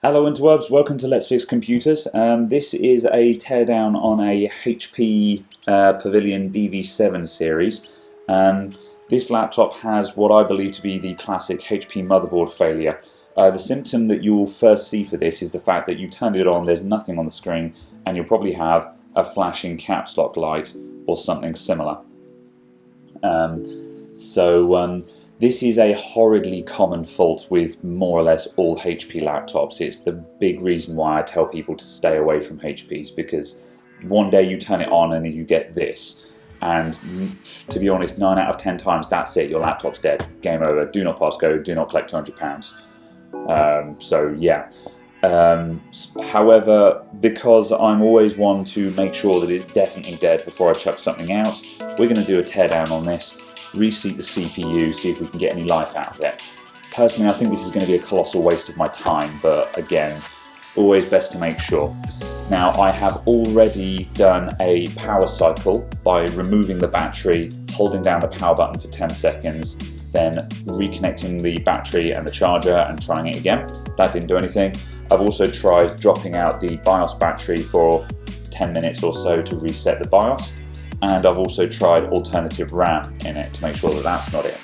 Hello interwebs, welcome to Let's Fix Computers. This is a teardown on a HP Pavilion dv7 series. This laptop has what I believe to be the classic HP motherboard failure. The symptom that you'll first see for this is the fact that you turn it on, there's nothing on the screen, and you'll probably have a flashing caps lock light or something similar. This is a horridly common fault with more or less all HP laptops. It's the big reason why I tell people to stay away from HPs, because one day you turn it on and you get this, and to be honest, 9 out of 10 times that's it, your laptop's dead, game over, do not pass go, do not collect £200. However, because I'm always one to make sure that it's definitely dead before I chuck something out, we're going to do a teardown on this, reseat the CPU, see if we can get any life out of it. Personally, I think this is going to be a colossal waste of my time, but again, always best to make sure. Now, I have already done a power cycle by removing the battery, holding down the power button for 10 seconds, then reconnecting the battery and the charger and trying it again. That didn't do anything. I've also tried dropping out the BIOS battery for 10 minutes or so to reset the BIOS. And I've also tried alternative RAM in it to make sure that that's not it.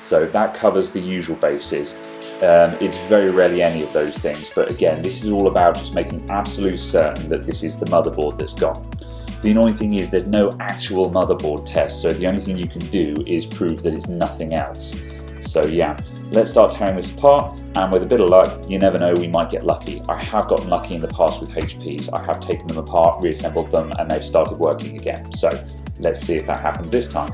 So that covers the usual bases. It's very rarely any of those things, but again, this is all about just making absolute certain that this is the motherboard that's gone. The annoying thing is there's no actual motherboard test, so the only thing you can do is prove that it's nothing else. So yeah, let's start tearing this apart, and with a bit of luck, you never know, we might get lucky. I have gotten lucky in the past with HPs. I have taken them apart, reassembled them, and they've started working again. So let's see if that happens this time.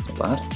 Not bad.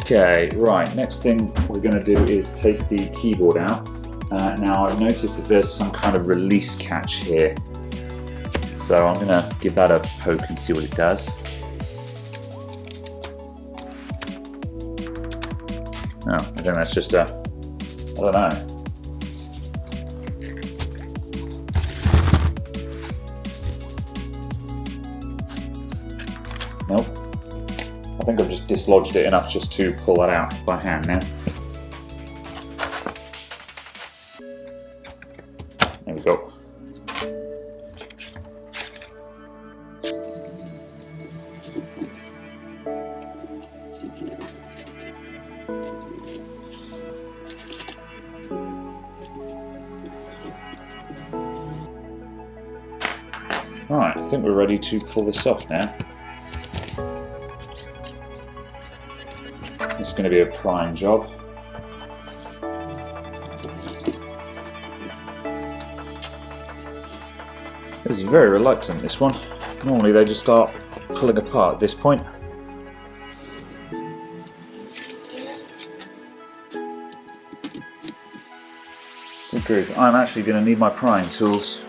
Okay, right, next thing we're going to do is take the keyboard out. Now I've noticed that there's some kind of release catch here, so I'm going to give that a poke and see what it does. Oh, I think that's just I don't know. Nope. I think I've just dislodged it enough just to pull that out by hand now. There we go. Right, I think we're ready to pull this off now. It's going to be a prime job. This is very reluctant, this one. Normally they just start pulling apart at this point. Good grief, I'm actually going to need my prying tools.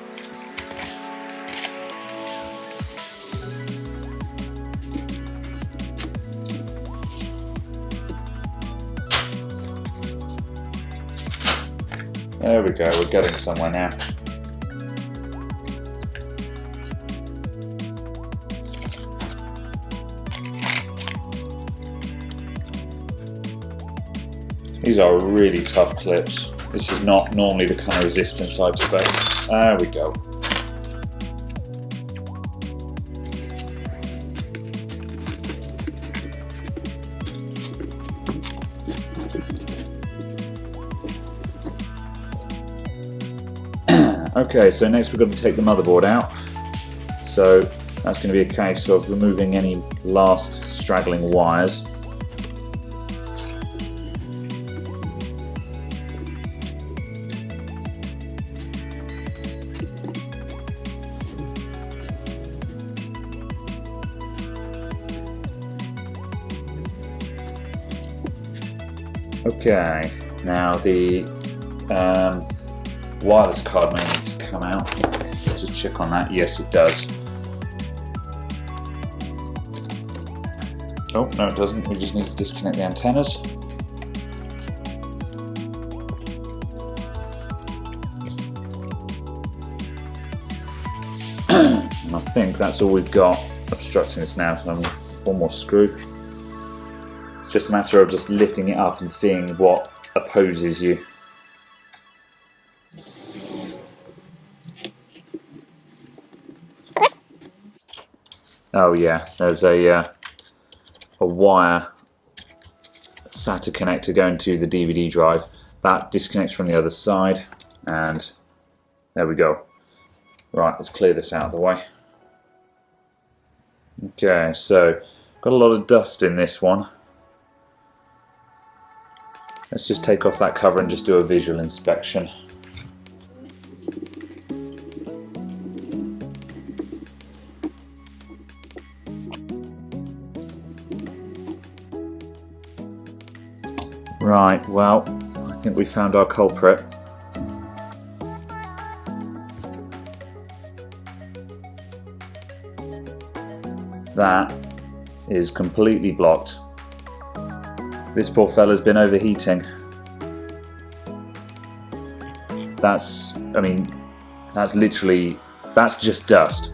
There we go, we're getting somewhere now. These are really tough clips. This is not normally the kind of resistance I expect. There we go. Okay, so next we've got to take the motherboard out. So That's going to be a case of removing any last straggling wires. Okay, now the wireless card may need to come out. Just check on that. Yes, it does. Oh, no it doesn't. We just need to disconnect the antennas. And I think that's all we've got obstructing us now, so one more screw. It's just a matter of just lifting it up and seeing what opposes you. Oh yeah, there's a wire SATA connector going to the DVD drive. That disconnects from the other side, and there we go. Right, let's clear this out of the way. Okay, so got a lot of dust in this one. Let's just take off that cover and just do a visual inspection. Right, well, I think we found our culprit. That is completely blocked. This poor fella's been overheating. That's just dust.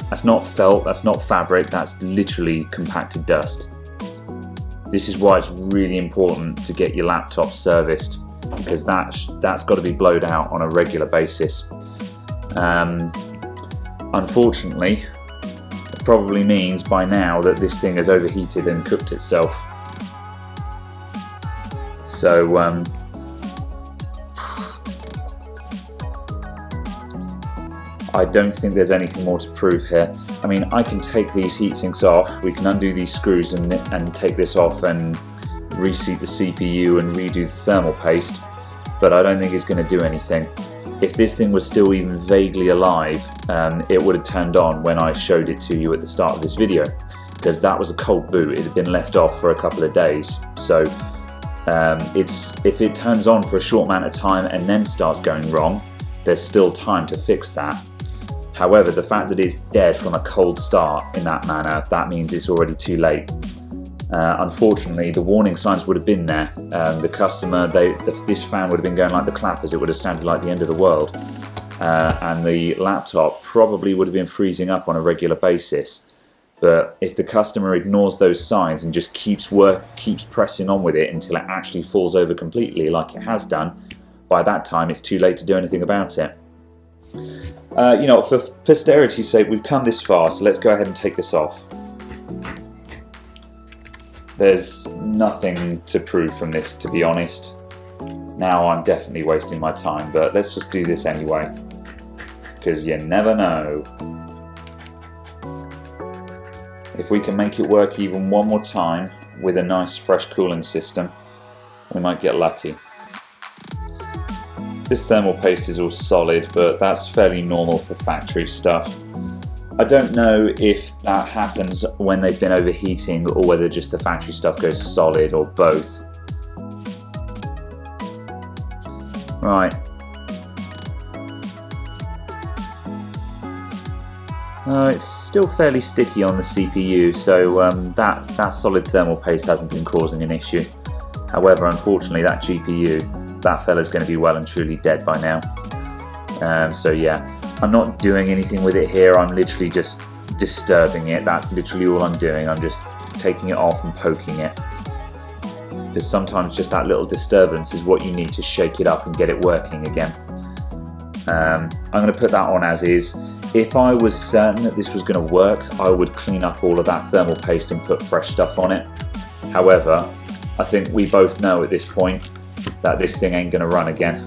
That's not felt, that's not fabric, that's literally compacted dust. This is why it's really important to get your laptop serviced, because that's got to be blowed out on a regular basis. Unfortunately, it probably means by now that this thing has overheated and cooked itself. So I don't think there's anything more to prove here. I mean, I can take these heatsinks off, we can undo these screws and take this off and reseat the CPU and redo the thermal paste, but I don't think it's going to do anything. If this thing was still even vaguely alive, it would have turned on when I showed it to you at the start of this video, because that was a cold boot. It had been left off for a couple of days. So if it turns on for a short amount of time and then starts going wrong, there's still time to fix that. However, the fact that it's dead from a cold start in that manner, that means it's already too late. Unfortunately, the warning signs would have been there. The customer, this fan would have been going like the clappers. It would have sounded like the end of the world. And the laptop probably would have been freezing up on a regular basis. But if the customer ignores those signs and just keeps pressing on with it until it actually falls over completely, like it has done, by that time it's too late to do anything about it. You know, for posterity's sake, we've come this far, so let's go ahead and take this off. There's nothing to prove from this, to be honest. Now I'm definitely wasting my time, but let's just do this anyway, because you never know. If we can make it work even one more time with a nice fresh cooling system, we might get lucky. This thermal paste is all solid, but that's fairly normal for factory stuff. I don't know if that happens when they've been overheating or whether just the factory stuff goes solid or both. Right. It's still fairly sticky on the CPU, so that solid thermal paste hasn't been causing an issue. However, unfortunately, that GPU, that fella's going to be well and truly dead by now. So yeah, I'm not doing anything with it here. I'm literally just disturbing it. That's literally all I'm doing. I'm just taking it off and poking it, because sometimes just that little disturbance is what you need to shake it up and get it working again. I'm going to put that on as is. If I was certain that this was going to work, I would clean up all of that thermal paste and put fresh stuff on it. However, I think we both know at this point that this thing ain't going to run again.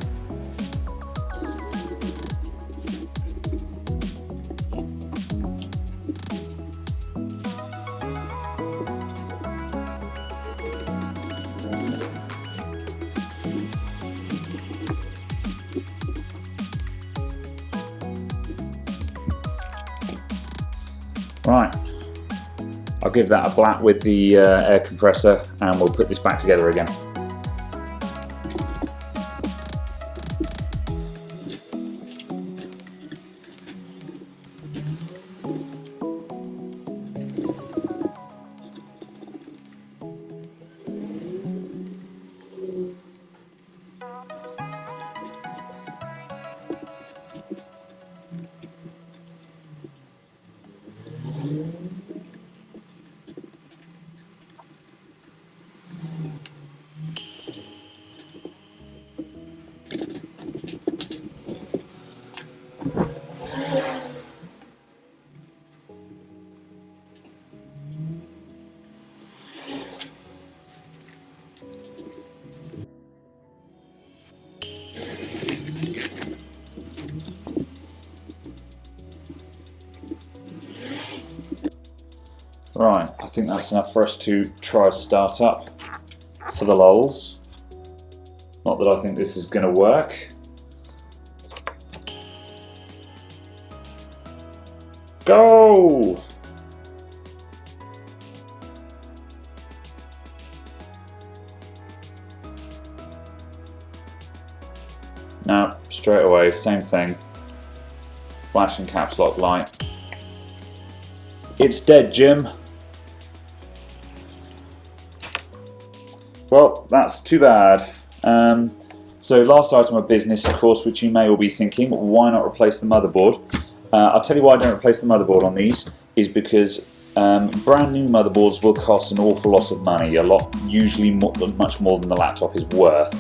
Right, I'll give that a blap with the air compressor and we'll put this back together again. Right, I think that's enough for us to try a start up for the lulz. Not that I think this is going to work. Go! Now, straight away, same thing. Flashing caps lock light. It's dead, Jim. Well, that's too bad. So last item of business, of course, which you may all be thinking, why not replace the motherboard? I'll tell you why I don't replace the motherboard on these, is because brand new motherboards will cost an awful lot of money, usually much more than the laptop is worth.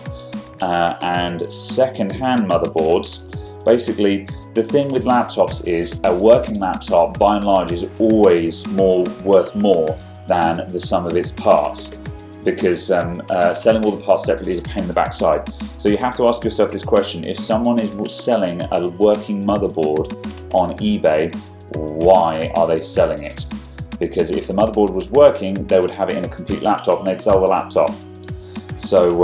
And second-hand motherboards, basically, the thing with laptops is a working laptop, by and large, is always worth more than the sum of its parts, because selling all the parts separately is a pain in the backside. So you have to ask yourself this question: if someone is selling a working motherboard on eBay, why are they selling it? Because if the motherboard was working, they would have it in a complete laptop and they'd sell the laptop. So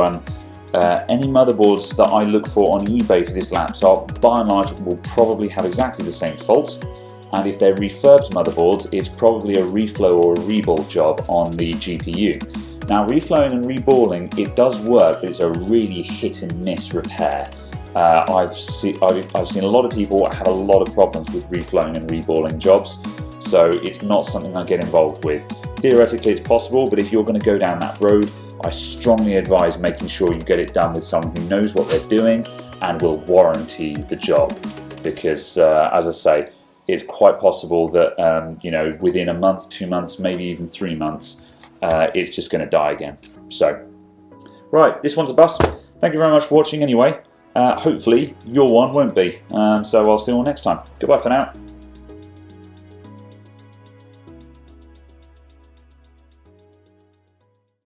any motherboards that I look for on eBay for this laptop, by and large, will probably have exactly the same fault. And if they're refurbed motherboards, it's probably a reflow or a reball job on the GPU. Now, reflowing and reballing, it does work, but it's a really hit and miss repair. I've seen a lot of people have a lot of problems with reflowing and reballing jobs, so it's not something I get involved with. Theoretically, it's possible, but if you're going to go down that road, I strongly advise making sure you get it done with someone who knows what they're doing and will warranty the job, because as I say, it's quite possible that you know, within a month, 2 months, maybe even 3 months, it's just going to die again. So, right, this one's a bust. Thank you very much for watching anyway. Hopefully your one won't be. So I'll see you all next time. Goodbye for now.